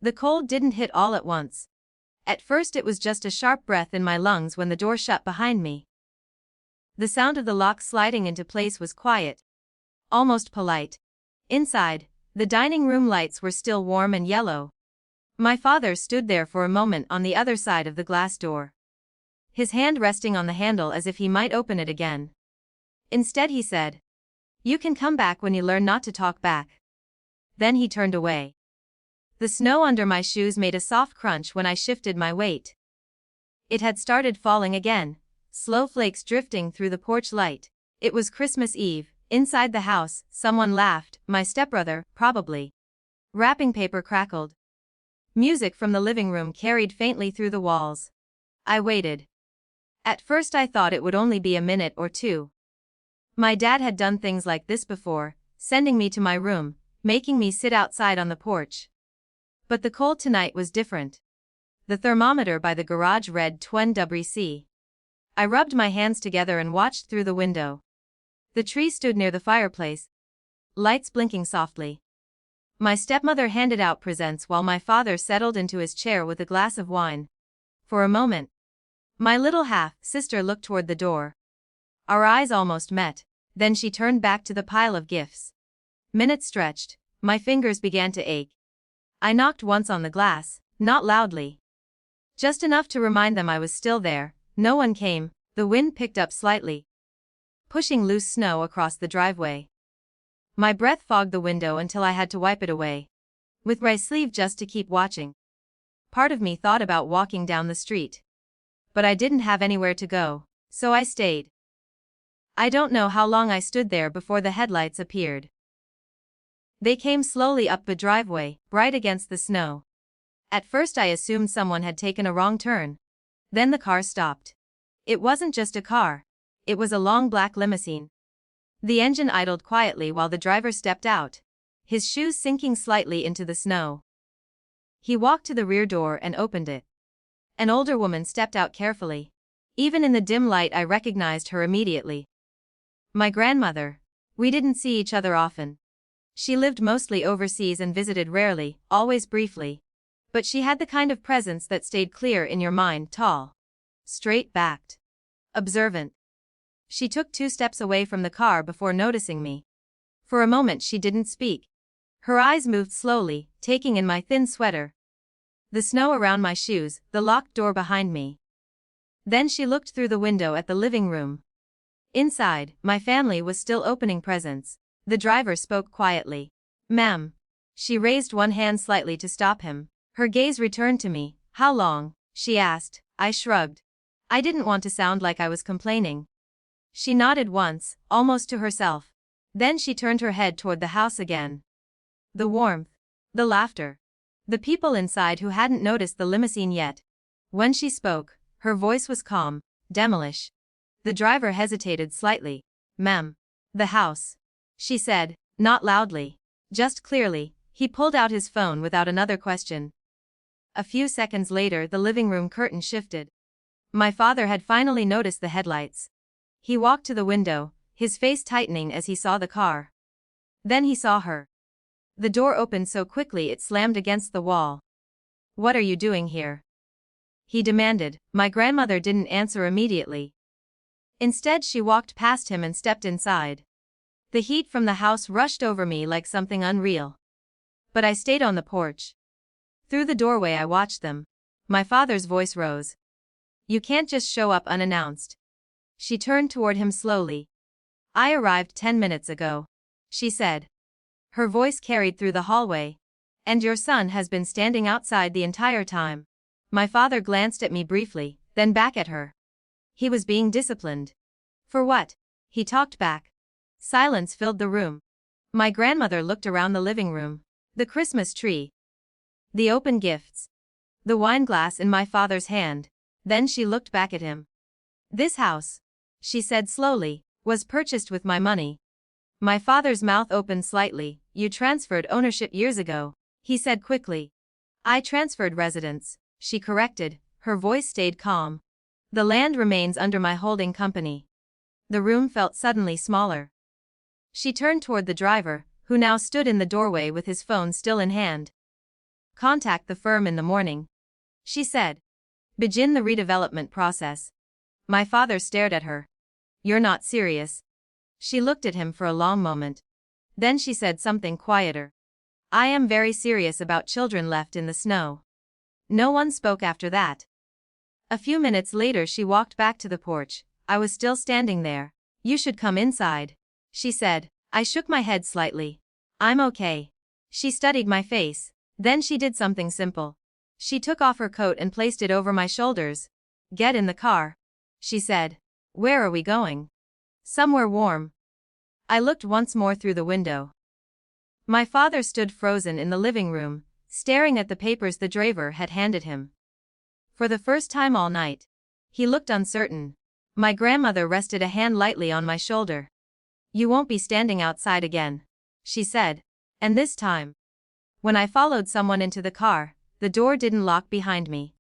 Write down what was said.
The cold didn't hit all at once. At first it was just a sharp breath in my lungs when the door shut behind me. The sound of the lock sliding into place was quiet, almost polite. Inside, the dining room lights were still warm and yellow. My father stood there for a moment on the other side of the glass door, his hand resting on the handle as if he might open it again. Instead he said, "You can come back when you learn not to talk back." Then he turned away. The snow under my shoes made a soft crunch when I shifted my weight. It had started falling again, slow flakes drifting through the porch light. It was Christmas Eve. Inside the house, someone laughed, my stepbrother, probably. Wrapping paper crackled. Music from the living room carried faintly through the walls. I waited. At first I thought it would only be a minute or two. My dad had done things like this before, sending me to my room, making me sit outside on the porch. But the cold tonight was different. The thermometer by the garage read 20 degrees C. I rubbed my hands together and watched through the window. The tree stood near the fireplace, lights blinking softly. My stepmother handed out presents while my father settled into his chair with a glass of wine. For a moment, my little half-sister looked toward the door. Our eyes almost met, then she turned back to the pile of gifts. Minutes stretched, my fingers began to ache. I knocked once on the glass, not loudly. Just enough to remind them I was still there. No one came. The wind picked up slightly, pushing loose snow across the driveway. My breath fogged the window until I had to wipe it away with my sleeve just to keep watching. Part of me thought about walking down the street, but I didn't have anywhere to go, so I stayed. I don't know how long I stood there before the headlights appeared. They came slowly up the driveway, bright against the snow. At first I assumed someone had taken a wrong turn. Then the car stopped. It wasn't just a car. It was a long black limousine. The engine idled quietly while the driver stepped out, his shoes sinking slightly into the snow. He walked to the rear door and opened it. An older woman stepped out carefully. Even in the dim light I recognized her immediately. My grandmother. We didn't see each other often. She lived mostly overseas and visited rarely, always briefly. But she had the kind of presence that stayed clear in your mind, tall, straight-backed, observant. She took 2 steps away from the car before noticing me. For a moment she didn't speak. Her eyes moved slowly, taking in my thin sweater, the snow around my shoes, the locked door behind me. Then she looked through the window at the living room. Inside, my family was still opening presents. The driver spoke quietly. "Ma'am." She raised one hand slightly to stop him. Her gaze returned to me. "How long?" she asked. I shrugged. I didn't want to sound like I was complaining. She nodded once, almost to herself. Then she turned her head toward the house again. The warmth, the laughter, the people inside who hadn't noticed the limousine yet. When she spoke, her voice was calm. "Demolish." The driver hesitated slightly. "Ma'am." "The house," she said, not loudly, just clearly. He pulled out his phone without another question. A few seconds later the living room curtain shifted. My father had finally noticed the headlights. He walked to the window, his face tightening as he saw the car. Then he saw her. The door opened so quickly it slammed against the wall. "What are you doing here?" he demanded. My grandmother didn't answer immediately. Instead she walked past him and stepped inside. The heat from the house rushed over me like something unreal. But I stayed on the porch. Through the doorway I watched them. My father's voice rose. "You can't just show up unannounced." She turned toward him slowly. "I arrived 10 minutes ago," she said. Her voice carried through the hallway. "And your son has been standing outside the entire time." My father glanced at me briefly, then back at her. He was being disciplined. "For what?" he talked back. Silence filled the room. My grandmother looked around the living room. The Christmas tree, the open gifts, the wine glass in my father's hand. Then she looked back at him. "This house," she said slowly, "was purchased with my money." My father's mouth opened slightly. "You transferred ownership years ago," he said quickly. "I transferred residence," she corrected. Her voice stayed calm. "The land remains under my holding company." The room felt suddenly smaller. She turned toward the driver, who now stood in the doorway with his phone still in hand. Contact the firm in the morning, she said. Begin the redevelopment process. My father stared at her. You're not serious. She looked at him for a long moment. Then she said something quieter. I am very serious about children left in the snow. No one spoke after that. A few minutes later she walked back to the porch. I was still standing there. You should come inside, she said. I shook my head slightly. I'm okay. She studied my face. Then she did something simple. She took off her coat and placed it over my shoulders. Get in the car, she said. Where are we going? Somewhere warm. I looked once more through the window. My father stood frozen in the living room, staring at the papers the driver had handed him. For the first time all night, he looked uncertain. My grandmother rested a hand lightly on my shoulder. You won't be standing outside again, she said. And this time, when I followed someone into the car, the door didn't lock behind me.